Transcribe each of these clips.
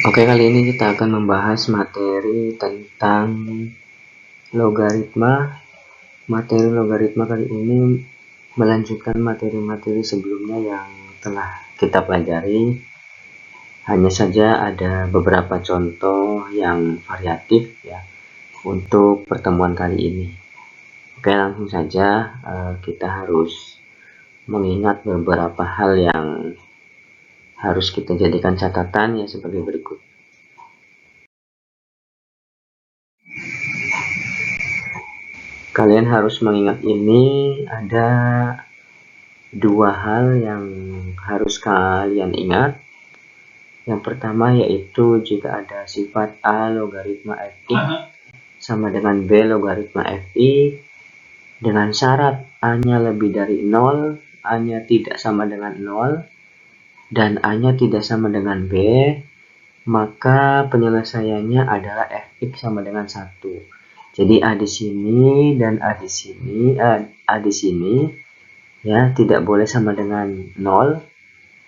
Oke, kali ini kita akan membahas materi tentang logaritma. Materi logaritma kali ini melanjutkan materi-materi sebelumnya yang telah kita pelajari. Hanya saja ada beberapa contoh yang variatif ya untuk pertemuan kali ini. Oke, langsung saja kita harus mengingat beberapa hal yang harus kita jadikan catatan ya sebagai berikut. Kalian harus mengingat ini, ada dua hal yang harus kalian ingat. Yang pertama yaitu jika ada sifat A logaritma fx sama dengan B logaritma fx dengan syarat A-nya lebih dari 0, A-nya tidak sama dengan 0, dan A-nya tidak sama dengan B, maka penyelesaiannya adalah fx sama dengan 1. Jadi A di sini dan A di sini, A di sini ya tidak boleh sama dengan 0,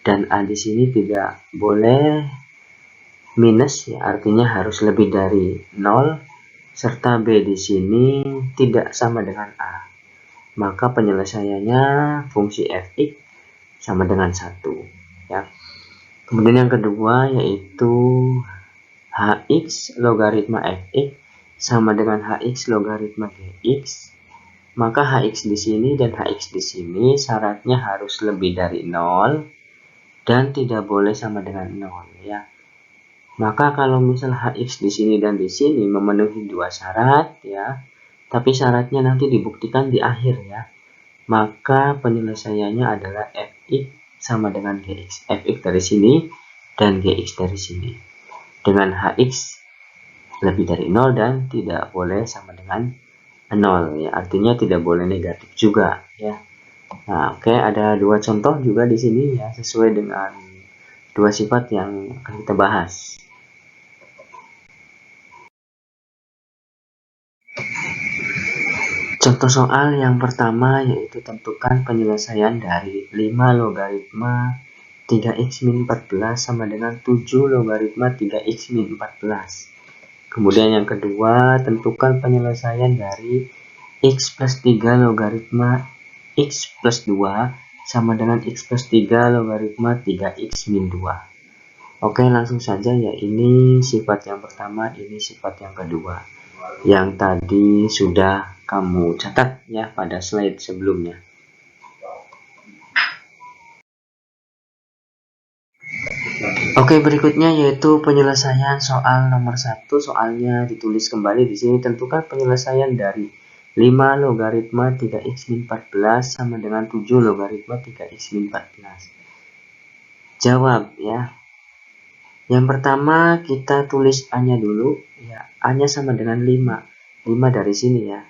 dan A di sini tidak boleh minus ya, artinya harus lebih dari 0, serta B di sini tidak sama dengan A. Maka penyelesaiannya fungsi fx sama dengan 1 ya. Kemudian yang kedua yaitu hx logaritma fx sama dengan hx logaritma gx. Maka hx di sini dan hx di sini syaratnya harus lebih dari 0 dan tidak boleh sama dengan 0 ya. Maka kalau misal hx di sini dan di sini memenuhi dua syarat ya, tapi syaratnya nanti dibuktikan di akhir ya, maka penyelesaiannya adalah fx sama dengan gx. Fx dari sini dan gx dari sini. Dengan hx lebih dari 0 dan tidak boleh sama dengan 0 ya, artinya tidak boleh negatif juga ya. Nah, oke, ada dua contoh juga di sini ya, sesuai dengan dua sifat yang akan kita bahas. Contoh soal yang pertama yaitu tentukan penyelesaian dari 5 logaritma 3x min 14 sama dengan 7 logaritma 3x min 14. Kemudian yang kedua, tentukan penyelesaian dari x plus 3 logaritma x plus 2 sama dengan x plus 3 logaritma 3x min 2. Oke, langsung saja ya, ini sifat yang pertama, ini sifat yang kedua. Yang tadi sudah kamu catat ya pada slide sebelumnya. Oke, berikutnya yaitu penyelesaian soal nomor 1. Soalnya ditulis kembali di sini, tentukan penyelesaian dari 5 logaritma 3x min 14 sama dengan 7 logaritma 3x min 14. Jawab ya. Yang pertama kita tulis A-nya dulu ya. A-nya sama dengan 5. 5 dari sini ya.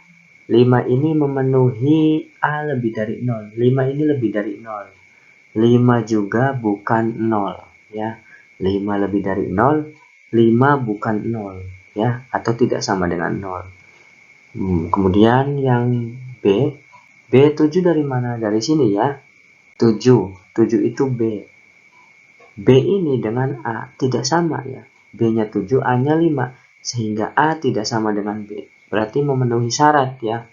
5 ini memenuhi A lebih dari 0. 5 ini lebih dari 0. 5 juga bukan 0 ya. 5 lebih dari 0, 5 bukan 0 ya, atau tidak sama dengan 0. Kemudian yang B 7 dari mana? Dari sini ya. 7 itu B. B ini dengan A tidak sama ya. B-nya 7, A-nya 5, sehingga A tidak sama dengan B. Berarti memenuhi syarat ya.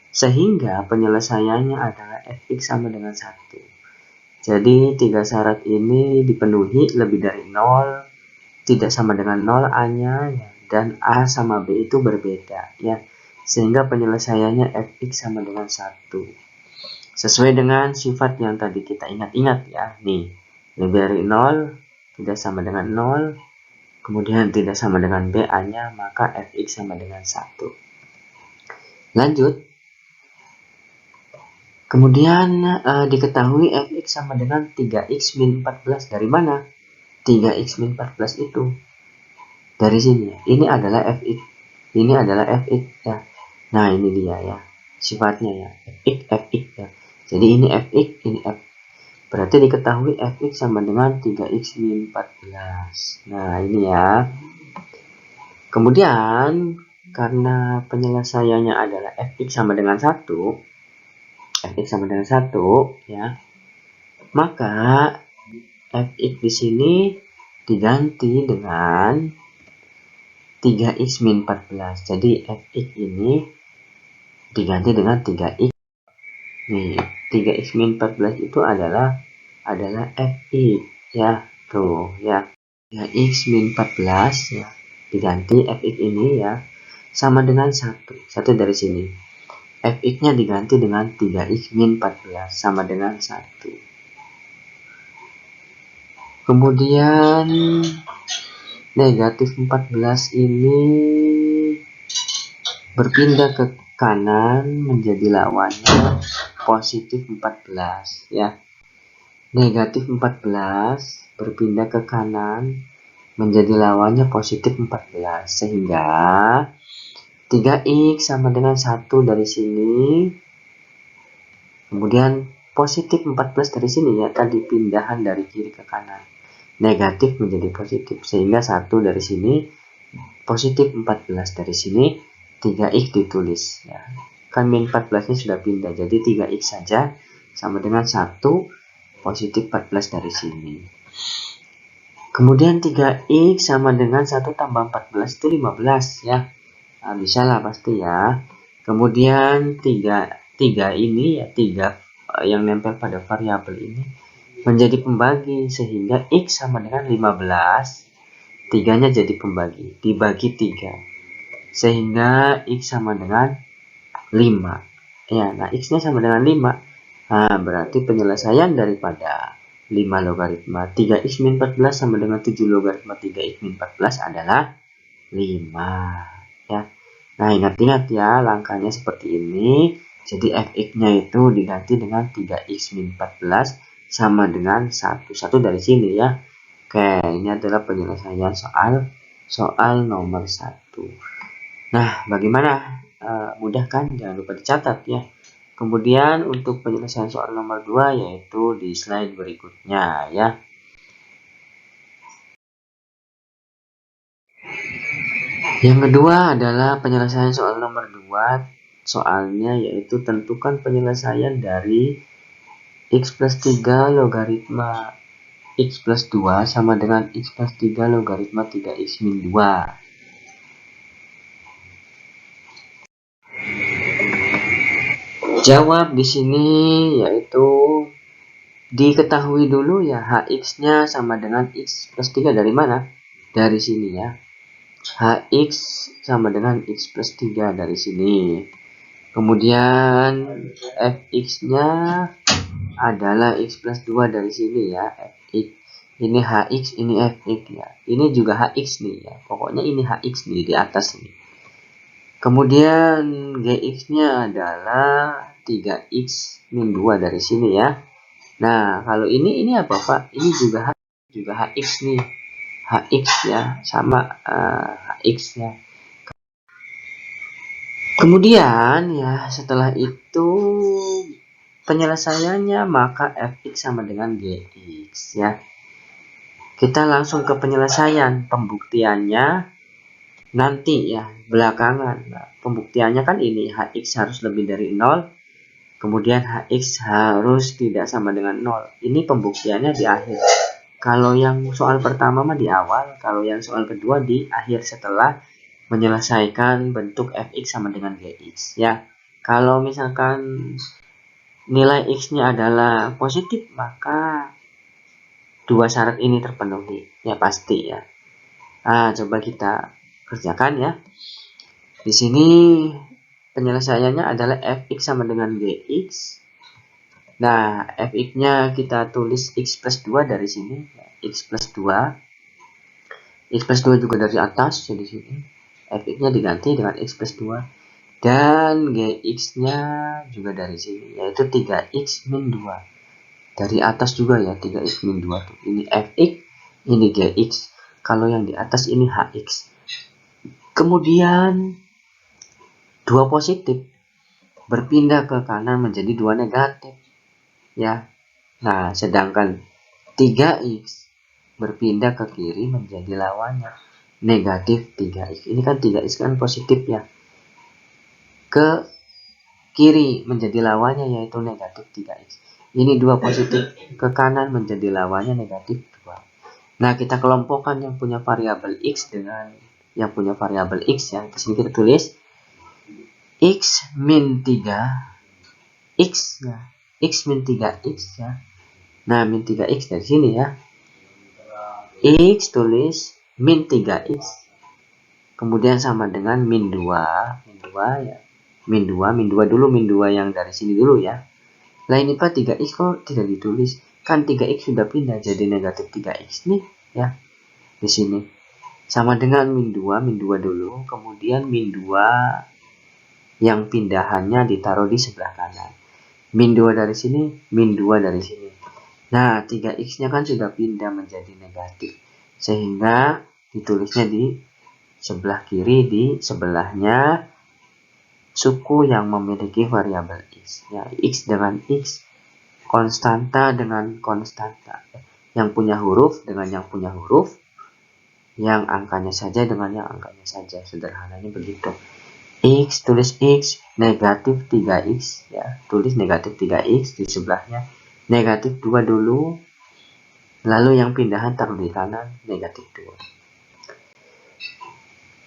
Sehingga penyelesaiannya adalah fx sama dengan 1. Jadi tiga syarat ini dipenuhi, lebih dari 0, tidak sama dengan 0 A-nya ya, dan A sama B itu berbeda ya. Sehingga penyelesaiannya fx sama dengan 1. Sesuai dengan sifat yang tadi kita ingat-ingat ya. Nih, lebih dari 0, tidak sama dengan 0, kemudian tidak sama dengan B A-nya, maka fx sama dengan 1. Lanjut. Kemudian diketahui fx sama dengan 3x min 14 dari mana? 3x min 14 itu dari sini ya. Ini adalah fx. Ini adalah fx ya. Nah, ini dia ya. Sifatnya ya. fx ya. Jadi ini fx, ini f. Berarti diketahui fx sama dengan 3x min 14. Nah, ini ya. Kemudian karena penyelesaiannya adalah fx sama dengan 1, fx sama dengan 1 ya, maka fx di sini diganti dengan 3x min 14. Jadi fx ini diganti dengan 3x. Nih, 3x min 14 itu adalah fx ya. Tuh ya. 3x min 14 ya. Diganti fx ini ya sama dengan 1. 1 dari sini. fx-nya diganti dengan 3x min 14 sama dengan 1. Kemudian negatif 14 ini berpindah ke kanan menjadi lawannya positif 14 ya. Negatif 14 berpindah ke kanan menjadi lawannya positif 14, sehingga 3x sama dengan 1 dari sini. Kemudian positif 14 dari sini ya, tadi pindahan dari kiri ke kanan. Negatif menjadi positif, sehingga 1 dari sini, positif 14 dari sini, 3x ditulis ya. Kan min 14 nya sudah pindah, jadi 3x saja sama dengan 1 positif 14 dari sini. Kemudian 3x sama dengan 1 tambah 14 itu 15 ya. Nah, bisa lah pasti ya. Kemudian 3 ini ya, 3 yang nempel pada variabel ini menjadi pembagi, sehingga x sama dengan 15, 3-nya jadi pembagi, dibagi 3, sehingga x sama dengan 5 ya. Nah, x-nya sama dengan 5. Nah, berarti penyelesaian daripada 5 logaritma 3x min 14 sama dengan 7 logaritma 3x min 14 adalah 5 ya. Nah, ingat-ingat ya, langkahnya seperti ini. Jadi fx-nya itu diganti dengan 3x min 14 sama dengan 1 dari sini ya. Oke, ini adalah penyelesaian soal nomor 1. Nah, bagaimana? Mudah kan? Jangan lupa dicatat ya. Kemudian untuk penyelesaian soal nomor 2 yaitu di slide berikutnya ya. Yang kedua adalah penyelesaian soal nomor 2. Soalnya yaitu tentukan penyelesaian dari x plus 3 logaritma x plus 2 sama dengan x plus 3 logaritma 3x min 2. Jawab di sini yaitu diketahui dulu ya, hx-nya sama dengan x plus 3 dari mana? Dari sini ya. Hx sama dengan x plus 3 dari sini. Kemudian fx-nya adalah x plus 2 dari sini ya. Fx. Ini hx, ini fx ya. Ini juga hx nih ya. Pokoknya ini hx nih di atas nih. Kemudian gx-nya adalah 3x min 2 dari sini ya. Nah, kalau ini apa Pak? Ini juga hx nih. Hx ya, sama hx ya. Kemudian ya, setelah itu penyelesaiannya maka fx sama dengan gx ya. Kita langsung ke penyelesaian. Pembuktiannya nanti ya, belakangan. Nah, pembuktiannya kan ini, hx harus lebih dari 0, kemudian hx harus tidak sama dengan 0. Ini pembuktiannya di akhir. Kalau yang soal pertama mah di awal, kalau yang soal kedua di akhir setelah menyelesaikan bentuk fx sama dengan gx ya. Kalau misalkan nilai x-nya adalah positif, maka dua syarat ini terpenuhi ya, pasti ya. Nah, coba kita kerjakan ya. Di sini penyelesaiannya adalah fx sama dengan gx. Nah, fx-nya kita tulis x plus 2 dari sini. X plus 2. X plus 2 juga dari atas, jadi sini. Fx-nya diganti dengan x plus 2. Dan gx-nya juga dari sini, yaitu 3x min 2. Dari atas juga ya, 3x min 2 tuh. Ini fx, ini gx. Kalau yang di atas ini hx. Kemudian 2 positif berpindah ke kanan menjadi 2 negatif ya. Nah, sedangkan 3x berpindah ke kiri menjadi lawannya negatif 3x. Ini kan 3x kan positif ya. Ke kiri menjadi lawannya yaitu negatif 3x. Ini 2 positif ke kanan menjadi lawannya negatif 2. Nah, kita kelompokkan yang punya variabel X dengan yang punya variabel X ya. Di sini kita tulis X min 3 X ya. X min 3X ya. Nah, min 3X dari sini ya. X tulis min 3X. Kemudian sama dengan min 2. Min 2 ya. Min 2 dulu, min 2 yang dari sini dulu ya. Lah ini Pak 3X kok tidak ditulis? Kan 3X sudah pindah jadi negatif 3X nih ya. Di sini. Sama dengan min 2 dulu. Kemudian min 2 yang pindahannya ditaruh di sebelah kanan. Min 2 dari sini, min 2 dari sini. Nah, 3X-nya kan sudah pindah menjadi negatif. Sehingga ditulisnya di sebelah kiri, di sebelahnya suku yang memiliki variabel X. Ya, X dengan X, konstanta dengan konstanta. Yang punya huruf dengan yang punya huruf, yang angkanya saja dengan yang angkanya saja. Sederhananya begitu. X, tulis X, negatif 3X. Ya, tulis negatif 3X di sebelahnya. Negatif 2 dulu. Lalu yang pindahan taruh di kanan, negatif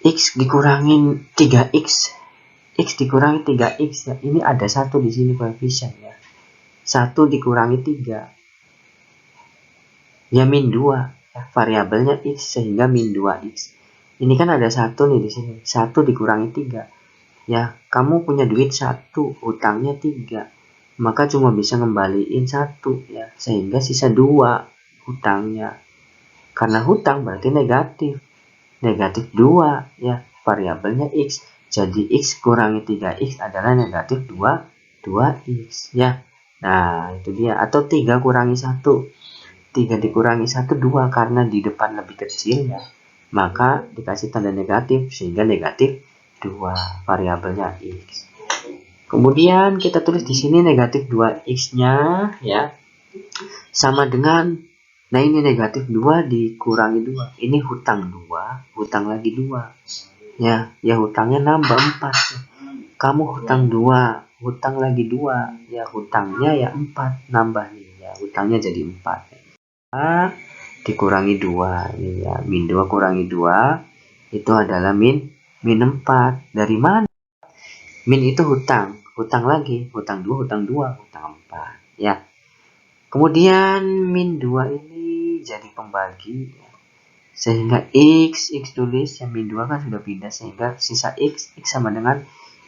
2. X dikurangin 3X. X dikurangi 3X ya. Ini ada 1 di sini koefisien ya. 1 dikurangi 3. Ya min 2. Ya, variabelnya X sehingga min 2X. Ini kan ada 1 nih di sini. 1 dikurangi 3. Ya, kamu punya duit 1, hutangnya 3. Maka cuma bisa ngembaliin 1 ya. Sehingga sisa 2 hutangnya. Karena hutang berarti negatif. Negatif 2 ya. Variabelnya X. Jadi X kurangi 3X adalah negatif 2X ya. Nah, itu dia. Atau 3 kurangi 1. 3 dikurangi 1, 2. Karena di depan lebih kecil ya. Maka dikasih tanda negatif. Sehingga negatif 2. Variabelnya X. Kemudian kita tulis di sini negatif 2X-nya ya. Sama dengan, nah ini negatif 2 dikurangi 2. Ini hutang 2. Hutang lagi 2. Ya hutangnya nambah 4. Kamu hutang 2, hutang lagi 2. Ya hutangnya ya 4 nambah nih ya, hutangnya jadi 4. Dikurangi 2 ini ya, min 2 kurangi 2 itu adalah min 4. Dari mana? Min itu hutang lagi, hutang 2, hutang 4 ya. Kemudian min 2 ini jadi pembagi ya. Sehingga X tulis yang min 2 kan sudah pindah, sehingga sisa X sama dengan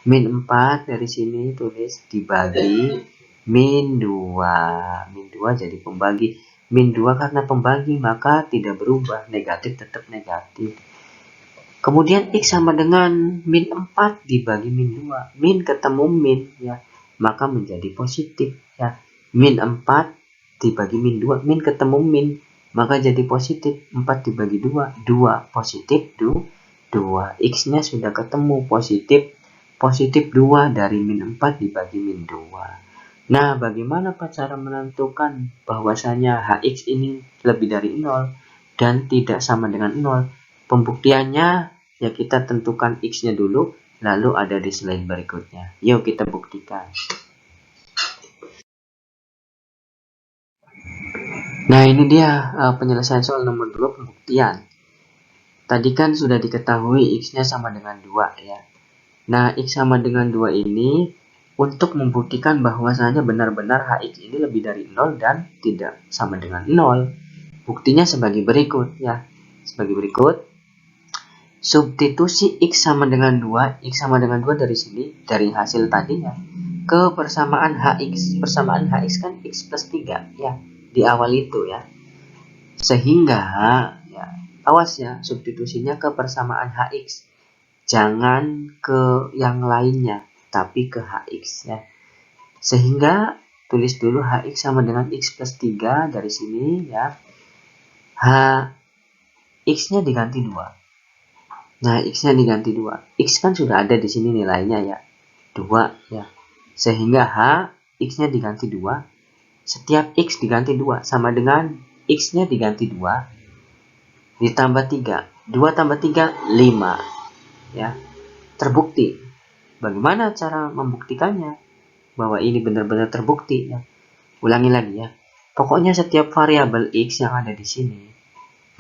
min 4 dari sini tulis dibagi min 2. Min 2 jadi pembagi. Min 2 karena pembagi maka tidak berubah, negatif tetap negatif. Kemudian X sama dengan min 4 dibagi min 2. Min ketemu min ya, maka menjadi positif ya. Min 4 dibagi min 2, min ketemu min, maka jadi positif. 4 dibagi 2, 2 positif 2. X-nya sudah ketemu, positif 2 dari min 4 dibagi min 2. Nah, bagaimana Pak cara menentukan bahwasanya HX ini lebih dari 0 dan tidak sama dengan 0? Pembuktiannya ya kita tentukan X-nya dulu, lalu ada di slide berikutnya. Yuk kita buktikan. Nah, ini dia penyelesaian soal nomor 2 pembuktian. Tadi kan sudah diketahui X-nya sama dengan 2 ya. Nah, X sama dengan 2 ini untuk membuktikan bahwasanya benar-benar HX ini lebih dari 0 dan tidak sama dengan 0. Buktinya sebagai berikut ya. Sebagai berikut. Substitusi X sama dengan 2, X sama dengan 2 dari sini, dari hasil tadinya, ke persamaan HX. Persamaan HX kan X plus 3 ya. Di awal itu ya, sehingga ya awas ya, substitusinya ke persamaan HX, jangan ke yang lainnya tapi ke HX ya. Sehingga tulis dulu HX sama dengan X plus 3 dari sini ya. X nya diganti 2. Nah, X nya diganti 2. X kan sudah ada di sini nilainya ya, 2 ya. Sehingga X nya diganti 2. Setiap X diganti 2 sama dengan X nya diganti 2 ditambah 3. 2 tambah 3, 5 ya. Terbukti. Bagaimana cara membuktikannya bahwa ini benar-benar terbukti ya? Ulangi lagi ya. Pokoknya setiap variabel X yang ada di sini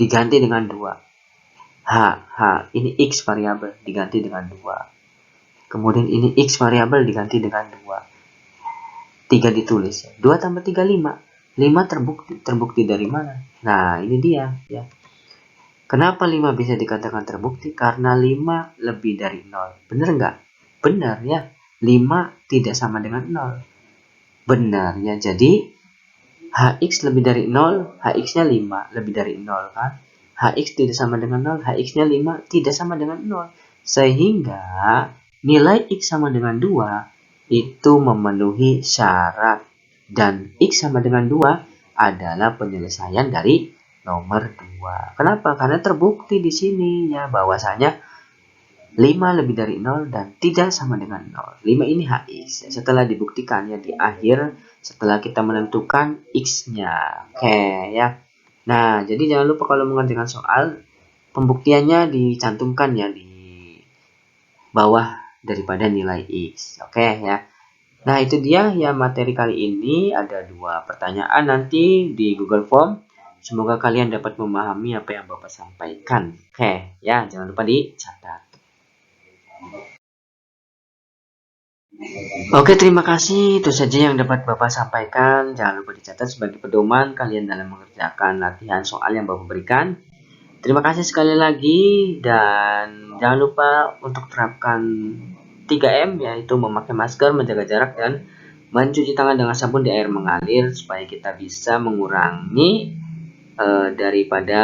diganti dengan 2. Ini X variabel diganti dengan 2. Kemudian ini X variabel diganti dengan 2. 3 ditulis. 2 tambah 3, 5. 5 terbukti dari mana? Nah, ini dia ya. Kenapa 5 bisa dikatakan terbukti? Karena 5 lebih dari 0. Benar nggak? Benar ya. 5 tidak sama dengan 0. Benar ya. Jadi Hx lebih dari 0, Hx-nya 5 lebih dari 0 kan? Hx tidak sama dengan 0, Hx-nya 5 tidak sama dengan 0. Sehingga nilai X sama dengan 2 itu memenuhi syarat. Dan X sama dengan 2 adalah penyelesaian dari nomor 2. Kenapa? Karena terbukti di sini ya bahwasanya 5 lebih dari 0 dan tidak sama dengan 0. 5 ini Hx. Setelah dibuktikan ya di akhir, setelah kita menentukan X-nya. Oke ya. Nah, jadi jangan lupa kalau mengerjakan soal, pembuktiannya dicantumkan ya di bawah daripada nilai X. Oke ya. Nah, itu dia ya materi kali ini. Ada 2 pertanyaan nanti di Google Form. Semoga kalian dapat memahami apa yang Bapak sampaikan. Oke ya, jangan lupa dicatat. Oke, terima kasih. Itu saja yang dapat Bapak sampaikan. Jangan lupa dicatat sebagai pedoman kalian dalam mengerjakan latihan soal yang Bapak berikan. Terima kasih sekali lagi dan jangan lupa untuk terapkan 3M, yaitu memakai masker, menjaga jarak, dan mencuci tangan dengan sabun di air mengalir supaya kita bisa mengurangi daripada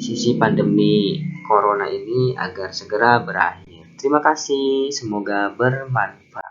sisi pandemi corona ini agar segera berakhir. Terima kasih, semoga bermanfaat.